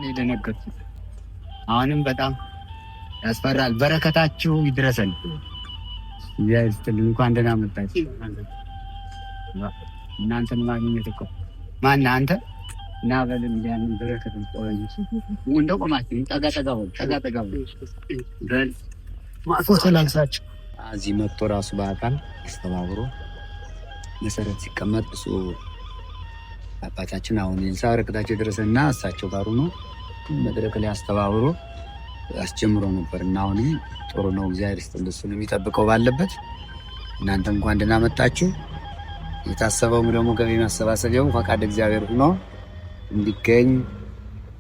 የደነገጥኩት አሁንም በጣም ያስፈራል። በረከታችሁ ይድረሰን። እንኳን ደህና መጣችሁ። እናንተን ማግኘት እኮ ማነህ አንተ? እና በልም ያንን በረከት ቆይ እንደው ቆማችሁ ጠጋ በል ፎቶ ላንሳችሁ። እዚህ መጥቶ ራሱ በአካል አስተባብሮ መሰረት ሲቀመጥ እሱ አባታችን አሁን የንሳ በረከታቸው የደረሰና እሳቸው ጋር ሆኖ መድረክ ላይ አስተባብሮ አስጀምሮ ነበር እና አሁንም ጥሩ ነው። እግዚአብሔር ይስጥልኝ። እሱን የሚጠብቀው ባለበት እናንተ እንኳን ደህና መጣችሁ። የታሰበውም ደግሞ ገቢ ማሰባሰቢያው ፈቃድ እግዚአብሔር ሆኖ እንዲገኝ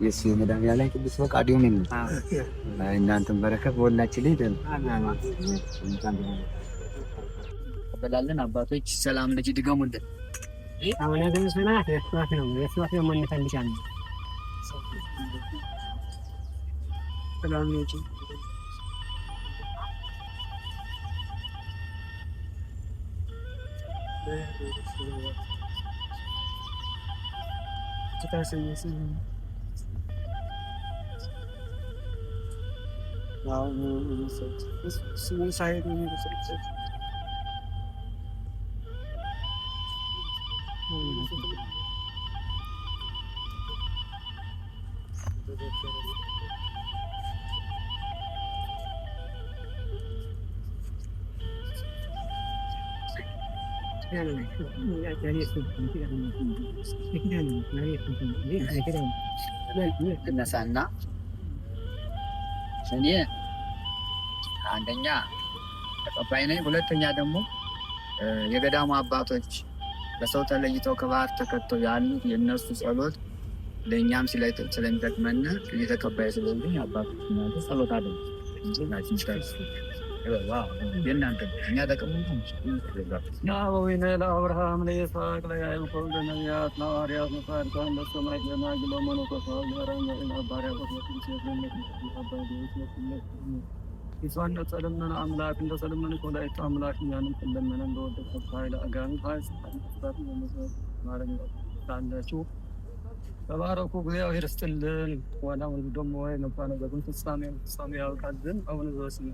የሱ የመድኃኒዓለም ቅዱስ ፈቃድ ይሁን። እናንተም በረከት በሁላችን ላይ ደል በላለን። አባቶች ሰላም ልጅ ድገሙልን። አሁን ግን ሰናት የስዋት ነው የምንፈልጋለን። ሰላም ልጅ እነሳና እኔ አንደኛ ተቀባይ ነኝ፣ ሁለተኛ ደግሞ የገዳሙ አባቶች በሰው ተለይተው ከባህር ተከተው ያሉት የእነሱ ጸሎት ለእኛም ስለሚጠቅመን እየተቀባይ ስለሆንኩኝ አባቶች እናንተ ጸሎት አድርጉ የእናንተ እኛ ጠቅሙ ናወይነ ለአብርሃም ለይስሐቅ ለያዕቆብ ለነቢያት ለሐዋርያት ለጻድቃን ለሰማዕታት ለደናግል ለመነኮሳት ለአረጋውያን ለባሪያዎች ይስዋዕነ ጸለመነ አምላክ እንደ ሰለመነ ወላዲተ አምላክ እኛንም ስለመነ እንደወደቀ ኃይለ አጋንንት ኃይል ማረኝ ታላችሁ ተባረኩ። እግዚአብሔር ይስጥልን። ዋናው ደግሞ ወይ ነባነ በግን ፍጻሜ ያውቃልን። አሁን ዘወስነ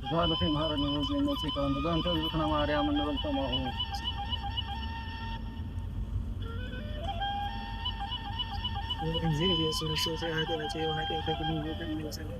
ዛለፈ ማረነ ወዘነ ሲካን ዛንተ ዝክና ማርያም እንበልተማሁ እንዚህ የሱስ ሰዓት አጨ ወሃደ ተክሉ ወደሚሰለ